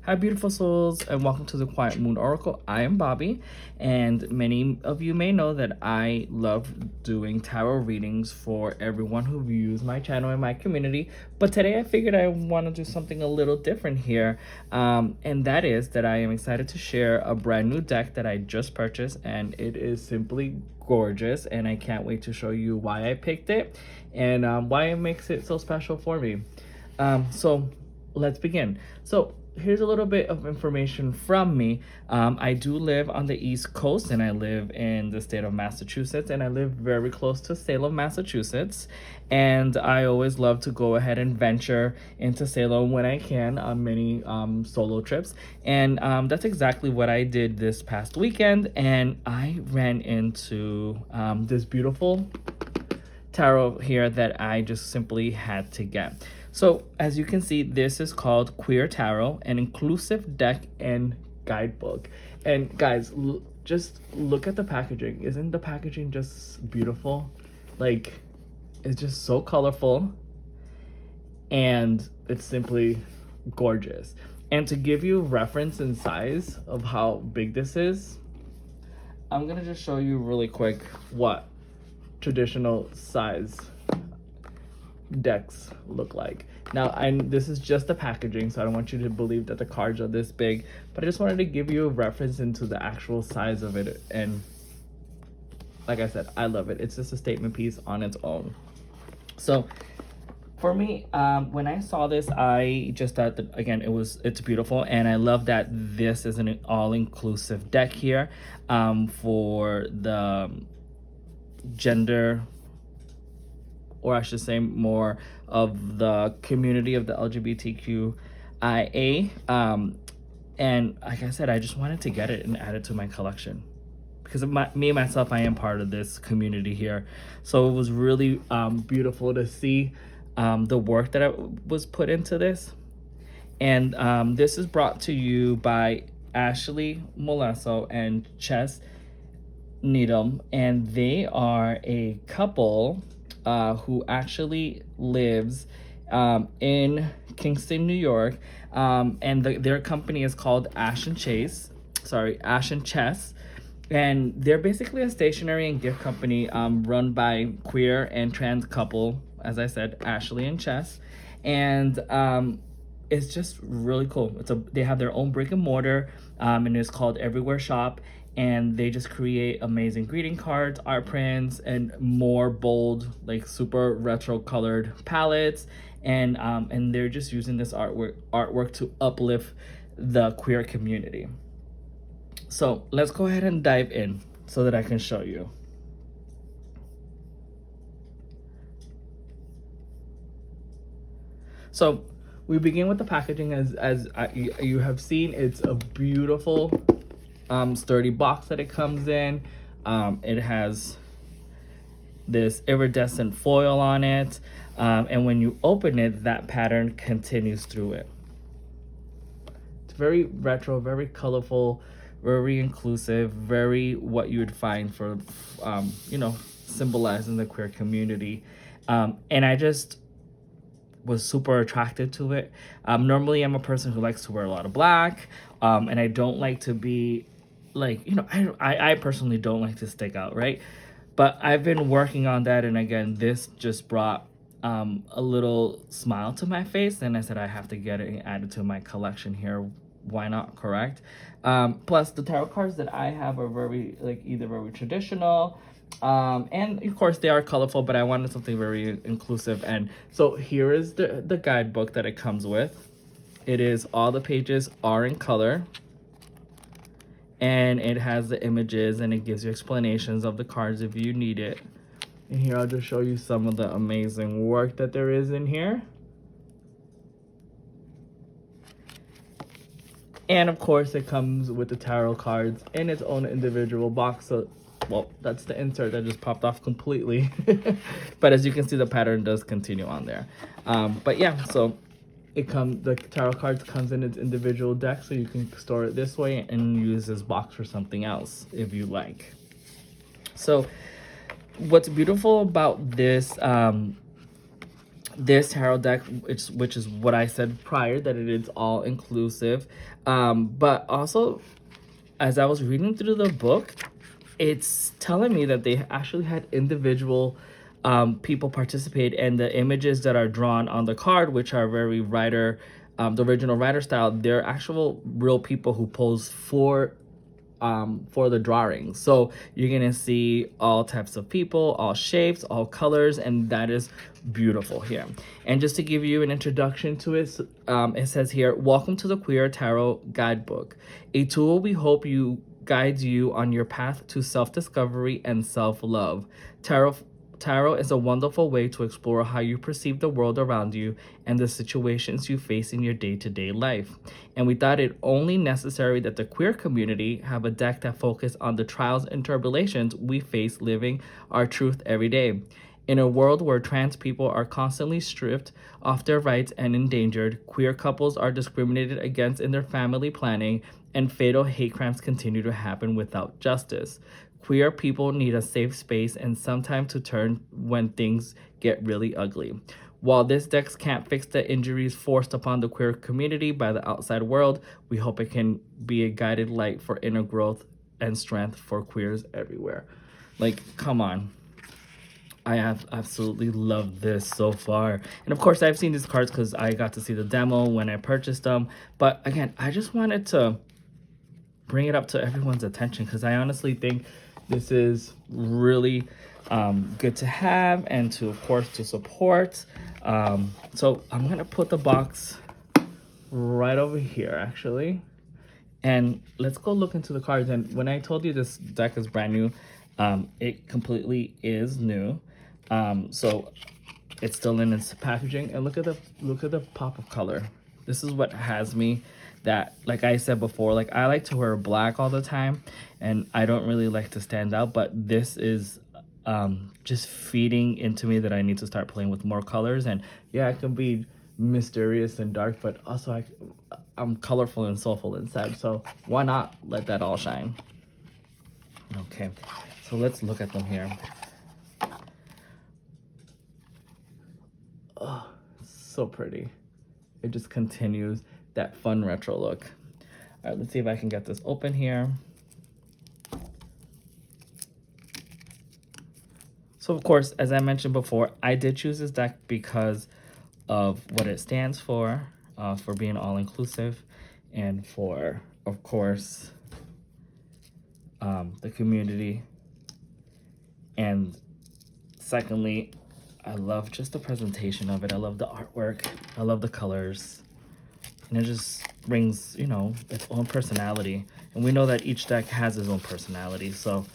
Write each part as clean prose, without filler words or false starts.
Hi, beautiful souls, and welcome to the Quiet Moon Oracle. I am Bobby, and many of you may know that I love doing tarot readings for everyone who views my channel and my community. But today I figured I want to do something a little different here, and that is that I am excited to share a brand new deck that I just purchased, and it is simply gorgeous, and I can't wait to show you why I picked it and why it makes it so special for me. So let's begin. So here's a little bit of information from me. I do live on the East Coast, and I live in the state of Massachusetts, and I live very close to Salem, Massachusetts. And I always love to go ahead and venture into Salem when I can on many solo trips. And that's exactly what I did this past weekend. And I ran into this beautiful tarot here that I just simply had to get. So as you can see, this is called Queer Tarot, an inclusive deck and guidebook. And guys, just look at the packaging. Isn't the packaging just beautiful? Like, it's just so colorful and it's simply gorgeous. And to give you reference and size of how big this is, I'm gonna just show you really quick what traditional size decks look like. Now, this is just the packaging, so I don't want you to believe that the cards are this big, but I just wanted to give you a reference into the actual size of it. And like I said, I love it. It's just a statement piece on its own. So for me, when I saw this, I just thought that, again, it's beautiful, and I love that this is an all-inclusive deck here for the gender, or I should say more of the community of the LGBTQIA. And like I said, I just wanted to get it and add it to my collection because of me myself, I am part of this community here. So it was really beautiful to see the work that was put into this. And this is brought to you by Ashley Molesso and Chess Needham, and they are a couple who actually lives in Kingston, New York, and their company is called Ash and Chess, and they're basically a stationery and gift company run by queer and trans couple, as I said, Ashley and Chess, and it's just really cool. They have their own brick and mortar, and it's called Everywhere Shop. And they just create amazing greeting cards, art prints, and more bold, like super retro colored palettes. And they're just using this artwork to uplift the queer community. So let's go ahead and dive in so that I can show you. So we begin with the packaging. As you have seen, it's a beautiful sturdy box that it comes in. It has this iridescent foil on it, and when you open it, that pattern continues through it. It's very retro, very colorful, very inclusive, very what you would find for symbolizing the queer community. And I just was super attracted to it. Normally I'm a person who likes to wear a lot of black, and I don't like to be like, I personally don't like to stick out, right? But I've been working on that, and again, this just brought a little smile to my face, and I said I have to get it and add it to my collection here. Why not, correct? Plus the tarot cards that I have are either very traditional, and of course they are colorful, but I wanted something very inclusive. And so here is the guidebook that it comes with. It is, all the pages are in color, and it has the images, and it gives you explanations of the cards if you need it. And here I'll just show you some of the amazing work that there is in here. And of course it comes with the tarot cards in its own individual box. So, well, that's the insert that just popped off completely. But as you can see, the pattern does continue on there. But yeah, so the tarot cards comes in its individual deck, so you can store it this way and use this box for something else if you like. So what's beautiful about this this tarot deck, which is what I said prior, that it is all inclusive. But also, as I was reading through the book, it's telling me that they actually had individual people participate, and the images that are drawn on the card, which are very writer, the original writer style, they're actual real people who pose for the drawing. So you're gonna see all types of people, all shapes, all colors, and that is beautiful here. And just to give you an introduction to it, it says here, welcome to the Queer Tarot Guidebook, a tool we hope you guides you on your path to self-discovery and self-love. Tarot is a wonderful way to explore how you perceive the world around you and the situations you face in your day-to-day life. And we thought it only necessary that the queer community have a deck that focuses on the trials and tribulations we face living our truth every day. In a world where trans people are constantly stripped of their rights and endangered, queer couples are discriminated against in their family planning, and fatal hate crimes continue to happen without justice. Queer people need a safe space and some time to turn when things get really ugly. While this deck can't fix the injuries forced upon the queer community by the outside world, we hope it can be a guided light for inner growth and strength for queers everywhere. Like, come on. I have absolutely loved this so far. And of course, I've seen these cards because I got to see the demo when I purchased them. But again, I just wanted to bring it up to everyone's attention because I honestly think this is really good to have and to, of course, to support. So I'm going to put the box right over here, actually. And let's go look into the cards. And when I told you this deck is brand new, it completely is new. So it's still in its packaging. And look at the pop of color. This is what has me that, like I said before, like I like to wear black all the time and I don't really like to stand out, but this is just feeding into me that I need to start playing with more colors. And yeah, I can be mysterious and dark, but also I'm colorful and soulful inside, so why not let that all shine? Okay, so let's look at them here. Oh, so pretty. It just continues that fun retro look. All right, let's see if I can get this open here. So of course, as I mentioned before, I did choose this deck because of what it stands for being all inclusive, and for, of course, the community. And secondly, I love just the presentation of it. I love the artwork. I love the colors. And it just brings, you know, its own personality. And we know that each deck has its own personality. So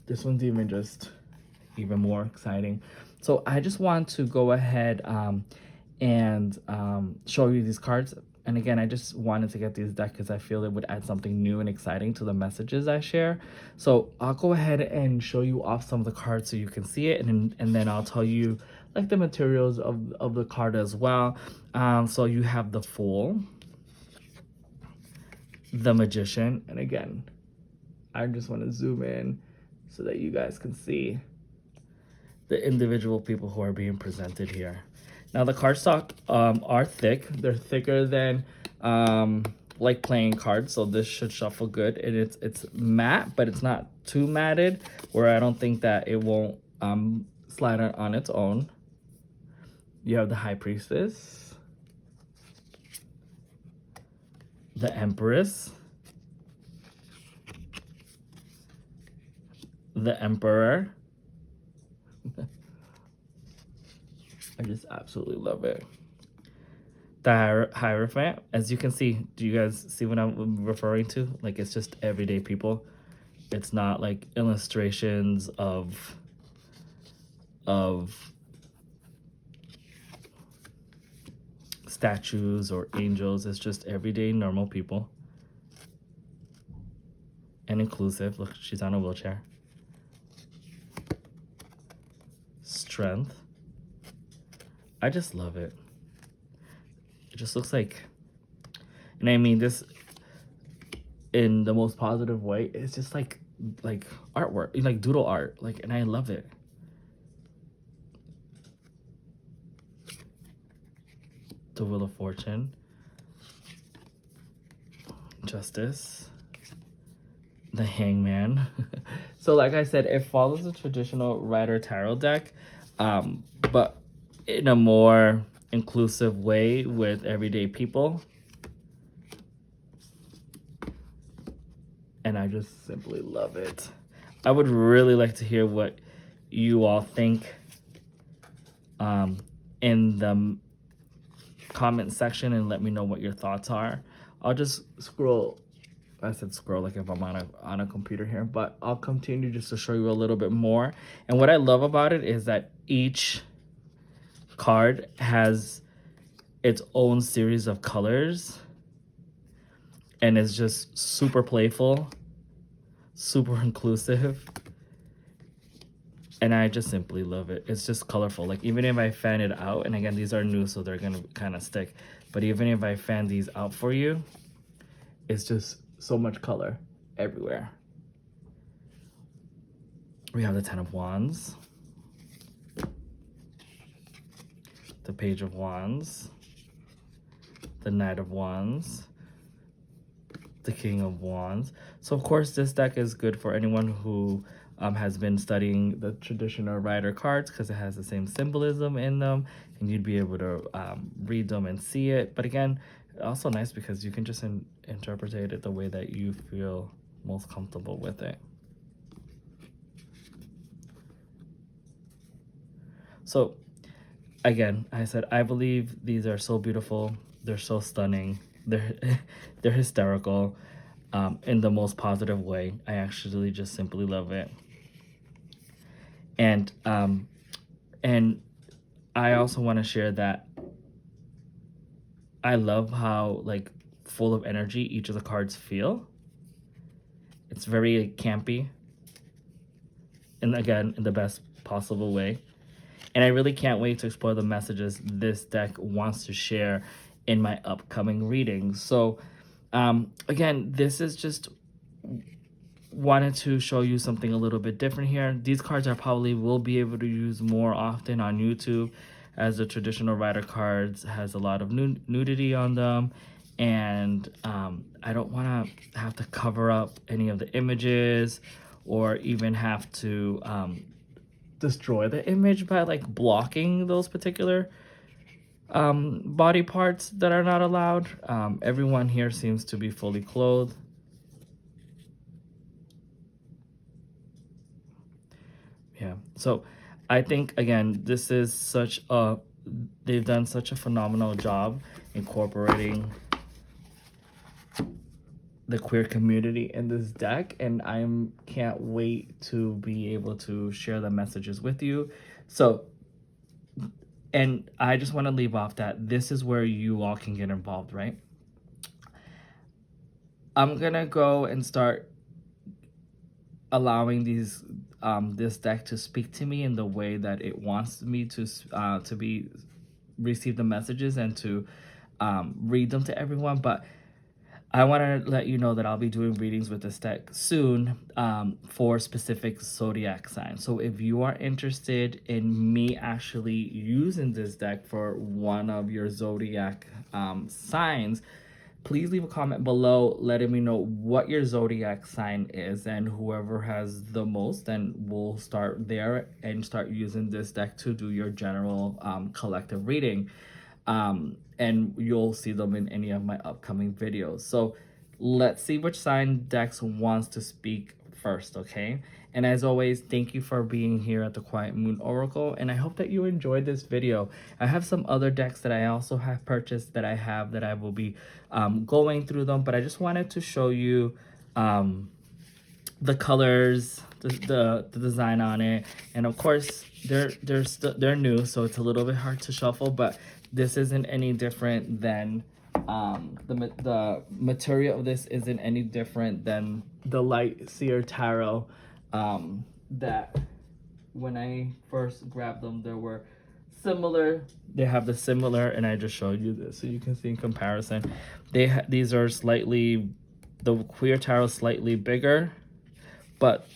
this one's even more exciting. So I just want to go ahead and show you these cards. And again, I just wanted to get these decks because I feel it would add something new and exciting to the messages I share. So I'll go ahead and show you off some of the cards so you can see it, and then I'll tell you like the materials of the card as well. So you have the Fool, the Magician, and again, I just want to zoom in so that you guys can see the individual people who are being presented here. Now the cardstock are thick. They're thicker than like playing cards, so this should shuffle good. And it's matte, but it's not too matted, where I don't think that it won't slide on its own. You have the High Priestess, the Empress, the Emperor. I just absolutely love it. The Hierophant, as you can see, do you guys see what I'm referring to? Like, it's just everyday people. It's not like illustrations of statues or angels. It's just everyday normal people. And inclusive. Look, she's on a wheelchair. Strength. I just love it. It just looks like, and I mean this in the most positive way. It's just like artwork, like doodle art, like, and I love it. the Wheel of Fortune, Justice, the Hangman. So like I said, it follows the traditional Rider Tarot deck, but in a more inclusive way with everyday people. And I just simply love it. I would really like to hear what you all think in the comment section, and let me know what your thoughts are. I'll just scroll. I said scroll like if I'm on a computer here, but I'll continue just to show you a little bit more. And what I love about it is that each card has its own series of colors, and it's just super playful, super inclusive, and I just simply love it. It's just colorful. Like even if I fan it out, and again, these are new, so they're gonna kind of stick, but even if I fan these out for you, it's just so much color everywhere. We have the Ten of Wands, the Page of Wands, the Knight of Wands, the King of Wands. So of course this deck is good for anyone who has been studying the traditional Rider cards, because it has the same symbolism in them, and you'd be able to read them and see it. But again, also nice because you can just interpret it the way that you feel most comfortable with it. So again, I said, I believe these are so beautiful. They're so stunning. They're hysterical in the most positive way. I actually just simply love it. And I also want to share that I love how like full of energy each of the cards feel. It's very campy, and again, in the best possible way. And I really can't wait to explore the messages this deck wants to share in my upcoming readings. So again, this is just wanted to show you something a little bit different here. These cards I probably will be able to use more often on YouTube, as the traditional Rider cards has a lot of nudity on them, and I don't want to have to cover up any of the images, or even have to destroy the image by like blocking those particular body parts that are not allowed. Everyone here seems to be fully clothed. Yeah, so I think again, this is they've done such a phenomenal job incorporating the queer community in this deck, and I can't wait to be able to share the messages with you. So, and I just want to leave off that this is where you all can get involved, right? I'm gonna go and start allowing this deck to speak to me in the way that it wants me to receive the messages and to read them to everyone. But I want to let you know that I'll be doing readings with this deck soon for specific zodiac signs. So if you are interested in me actually using this deck for one of your zodiac signs, please leave a comment below letting me know what your zodiac sign is, and whoever has the most, then we'll start there and start using this deck to do your general collective reading. And you'll see them in any of my upcoming videos. So let's see which sign Dex wants to speak first, okay? And as always, thank you for being here at the Quiet Moon Oracle, and I hope that you enjoyed this video. I have some other decks that I also have purchased that I will be going through them, but I just wanted to show you the colors, the design on it, and of course they're new, so it's a little bit hard to shuffle, but this isn't any different than the material of this isn't any different than the Light Seer Tarot that when I first grabbed them, there were similar. They have the similar, and I just showed you this so you can see in comparison. These are slightly, the Queer Tarot slightly bigger, but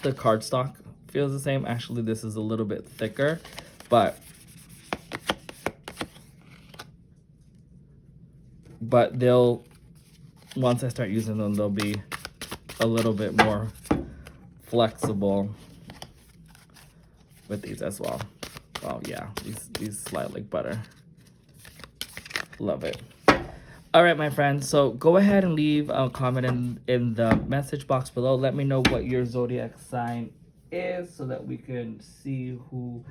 the cardstock feels the same. Actually, this is a little bit thicker, but but once I start using them, they'll be a little bit more flexible with these as well. Well, yeah, these slide like butter. Love it. All right, my friends, so go ahead and leave a comment in the message box below. Let me know what your zodiac sign is so that we can see who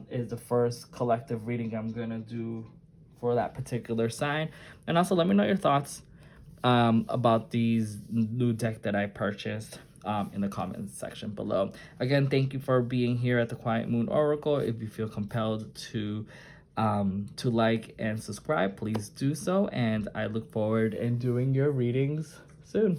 is the first collective reading I'm gonna do for that particular sign. And also let me know your thoughts about these new deck that I purchased in the comments section below. Again, thank you for being here at the Quiet Moon Oracle. If you feel compelled to like and subscribe, please do so, and I look forward in doing your readings soon.